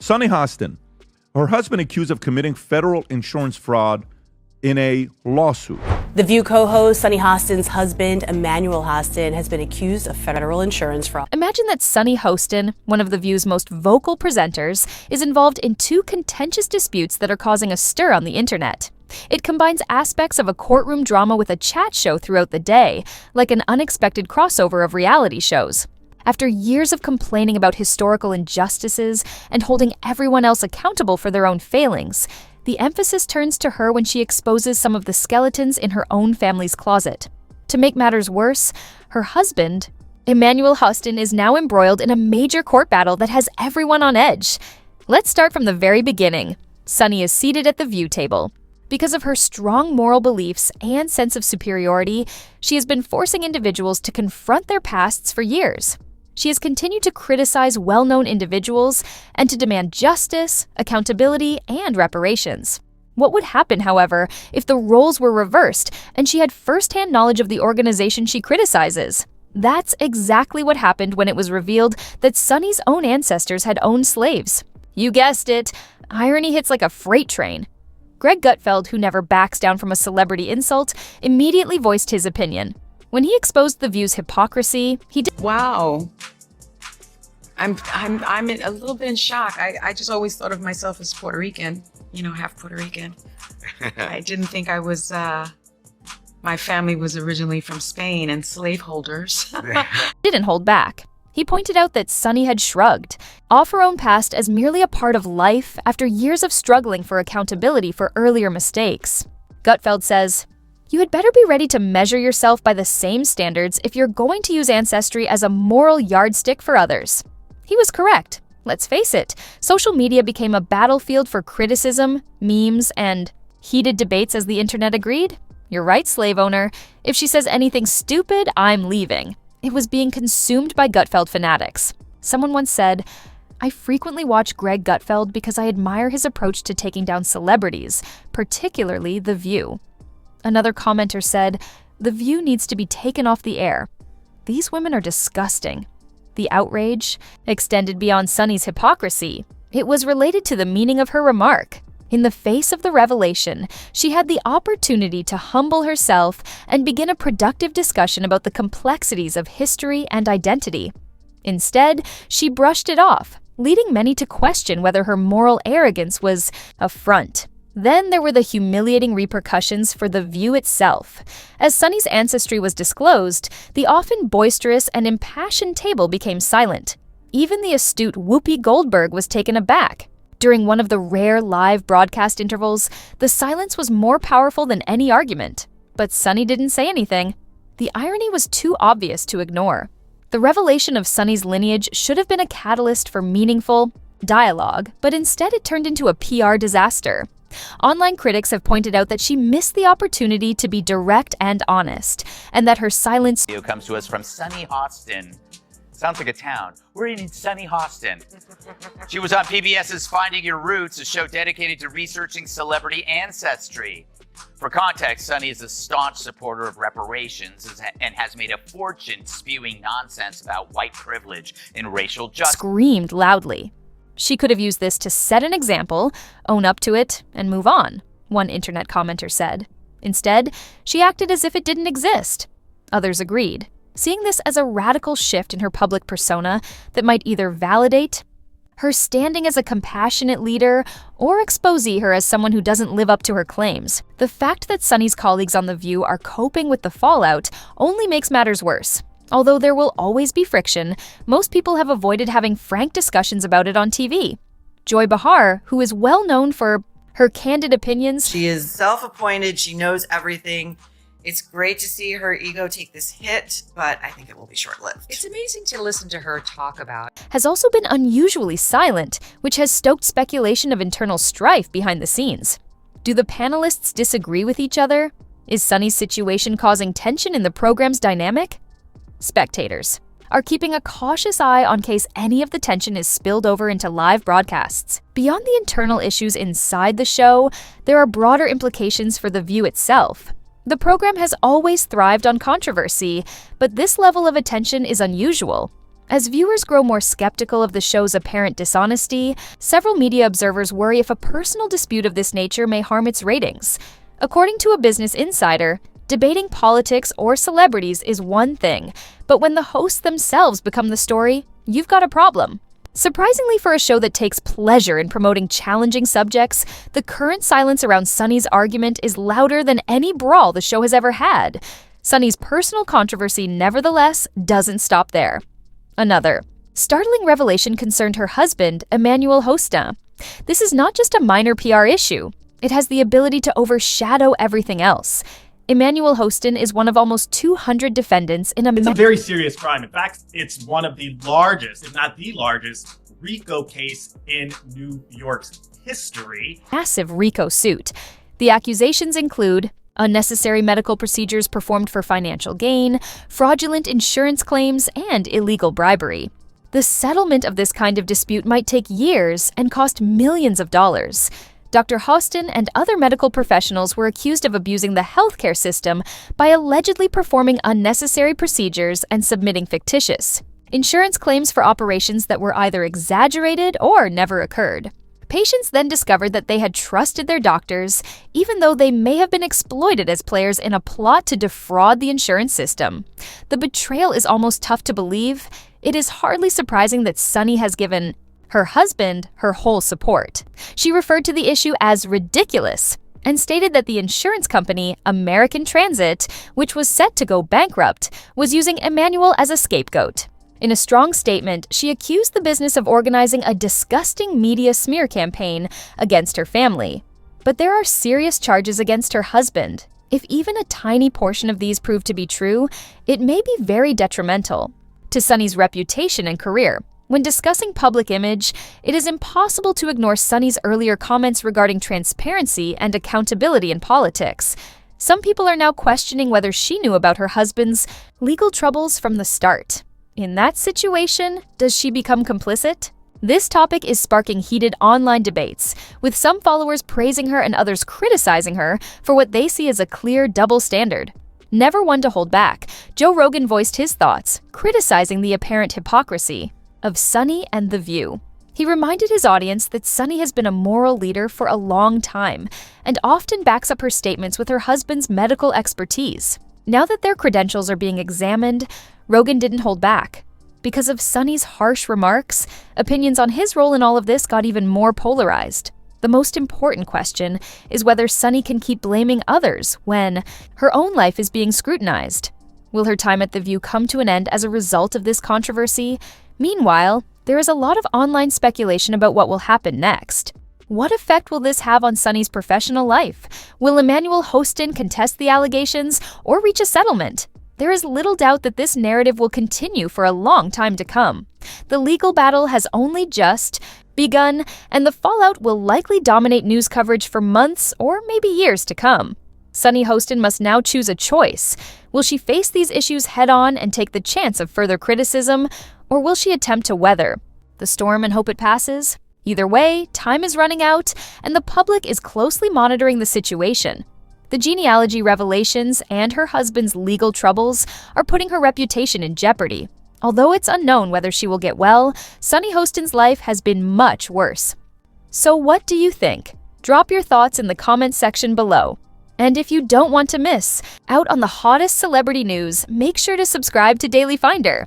Sunny Hostin, her husband accused of committing federal insurance fraud in a lawsuit. The VOWS co-host Sunny Hostin's husband, Emmanuel Hostin, has been accused of federal insurance fraud. Imagine that Sunny Hostin, one of the VOWS' most vocal presenters, is involved in two contentious disputes that are causing a stir on the internet. It combines aspects of a courtroom drama with a chat show throughout the day, like an unexpected crossover of reality shows. After years of complaining about historical injustices and holding everyone else accountable for their own failings, the emphasis turns to her when she exposes some of the skeletons in her own family's closet. To make matters worse, her husband, Emmanuel Hostin, is now embroiled in a major court battle that has everyone on edge. Let's start from the very beginning. Sunny is seated at the VOWS table. Because of her strong moral beliefs and sense of superiority, she has been forcing individuals to confront their pasts for years. She has continued to criticize well-known individuals and to demand justice, accountability, and reparations. What would happen, however, if the roles were reversed and she had first-hand knowledge of the organization she criticizes? That's exactly what happened when it was revealed that Sunny's own ancestors had owned slaves. You guessed it, irony hits like a freight train. Greg Gutfeld, who never backs down from a celebrity insult, immediately voiced his opinion. When he exposed the VOWS' hypocrisy, he did— Wow. I'm a little bit in shock. I just always thought of myself as Puerto Rican, half Puerto Rican. I didn't think I was, my family was originally from Spain and slaveholders. didn't hold back. He pointed out that Sunny had shrugged, off her own past as merely a part of life after years of struggling for accountability for earlier mistakes. Gutfeld says, "You had better be ready to measure yourself by the same standards if you're going to use ancestry as a moral yardstick for others." He was correct. Let's face it, social media became a battlefield for criticism, memes, and heated debates as the internet agreed. You're right, slave owner. If she says anything stupid, I'm leaving. It was being consumed by Gutfeld fanatics. Someone once said, "I frequently watch Greg Gutfeld because I admire his approach to taking down celebrities, particularly The View." Another commenter said, "The View needs to be taken off the air. These women are disgusting." The outrage extended beyond Sunny's hypocrisy. It was related to the meaning of her remark. In the face of the revelation, she had the opportunity to humble herself and begin a productive discussion about the complexities of history and identity. Instead, she brushed it off, leading many to question whether her moral arrogance was a front. Then there were the humiliating repercussions for the VOWS itself. As Sunny's ancestry was disclosed, the often boisterous and impassioned table became silent. Even the astute Whoopi Goldberg was taken aback. During one of the rare live broadcast intervals, the silence was more powerful than any argument. But Sunny didn't say anything. The irony was too obvious to ignore. The revelation of Sunny's lineage should have been a catalyst for meaningful dialogue, but instead it turned into a PR disaster. Online critics have pointed out that she missed the opportunity to be direct and honest, and that her silence— Video comes to us from Sunny Hostin. Sounds like a town. We're in Sunny Hostin. She was on PBS's Finding Your Roots, a show dedicated to researching celebrity ancestry. For context, Sunny is a staunch supporter of reparations and has made a fortune spewing nonsense about white privilege and racial justice. Screamed loudly. She could have used this to set an example, own up to it, and move on, one internet commenter said. Instead, she acted as if it didn't exist. Others agreed, seeing this as a radical shift in her public persona that might either validate her standing as a compassionate leader or expose her as someone who doesn't live up to her claims. The fact that Sunny's colleagues on The View are coping with the fallout only makes matters worse. Although there will always be friction, most people have avoided having frank discussions about it on TV. Joy Behar, who is well known for her candid opinions— She is self-appointed, she knows everything. It's great to see her ego take this hit, but I think it will be short-lived. It's amazing to listen to her talk about— has also been unusually silent, which has stoked speculation of internal strife behind the scenes. Do the panelists disagree with each other? Is Sunny's situation causing tension in the program's dynamic? Spectators are keeping a cautious eye on case any of the tension is spilled over into live broadcasts. Beyond the internal issues inside the show, there are broader implications for The View itself. The program has always thrived on controversy, but this level of attention is unusual. As viewers grow more skeptical of the show's apparent dishonesty, several media observers worry if a personal dispute of this nature may harm its ratings. According to a Business Insider, debating politics or celebrities is one thing, but when the hosts themselves become the story, you've got a problem. Surprisingly, for a show that takes pleasure in promoting challenging subjects, the current silence around Sunny's argument is louder than any brawl the show has ever had. Sunny's personal controversy, nevertheless, doesn't stop there. Another startling revelation concerned her husband, Emmanuel Hostin. This is not just a minor PR issue. It has the ability to overshadow everything else. Emmanuel Hostin is one of almost 200 defendants in a... It's a very serious crime. In fact, it's one of the largest, if not the largest, RICO case in New York's history. Massive RICO suit. The accusations include unnecessary medical procedures performed for financial gain, fraudulent insurance claims, and illegal bribery. The settlement of this kind of dispute might take years and cost millions of dollars. Dr. Hostin and other medical professionals were accused of abusing the healthcare system by allegedly performing unnecessary procedures and submitting fictitious insurance claims for operations that were either exaggerated or never occurred. Patients then discovered that they had trusted their doctors, even though they may have been exploited as players in a plot to defraud the insurance system. The betrayal is almost tough to believe. It is hardly surprising that Sunny has given her husband her whole support. She referred to the issue as ridiculous and stated that the insurance company, American Transit, which was set to go bankrupt, was using Emmanuel as a scapegoat. In a strong statement, she accused the business of organizing a disgusting media smear campaign against her family. But there are serious charges against her husband. If even a tiny portion of these prove to be true, it may be very detrimental to Sunny's reputation and career. When discussing public image, it is impossible to ignore Sunny's earlier comments regarding transparency and accountability in politics. Some people are now questioning whether she knew about her husband's legal troubles from the start. In that situation, does she become complicit? This topic is sparking heated online debates, with some followers praising her and others criticizing her for what they see as a clear double standard. Never one to hold back, Joe Rogan voiced his thoughts, criticizing the apparent hypocrisy of Sunny and The View. He reminded his audience that Sunny has been a moral leader for a long time and often backs up her statements with her husband's medical expertise. Now that their credentials are being examined, Rogan didn't hold back. Because of Sunny's harsh remarks, opinions on his role in all of this got even more polarized. The most important question is whether Sunny can keep blaming others when her own life is being scrutinized. Will her time at The View come to an end as a result of this controversy? Meanwhile, there is a lot of online speculation about what will happen next. What effect will this have on Sunny's professional life? Will Emmanuel Hostin contest the allegations or reach a settlement? There is little doubt that this narrative will continue for a long time to come. The legal battle has only just begun, and the fallout will likely dominate news coverage for months or maybe years to come. Sunny Hostin must now choose a choice. Will she face these issues head-on and take the chance of further criticism, or will she attempt to weather the storm and hope it passes? Either way, time is running out, and the public is closely monitoring the situation. The genealogy revelations and her husband's legal troubles are putting her reputation in jeopardy. Although it's unknown whether she will get well, Sunny Hostin's life has been much worse. So what do you think? Drop your thoughts in the comments section below. And if you don't want to miss out on the hottest celebrity news, make sure to subscribe to Daily Finder.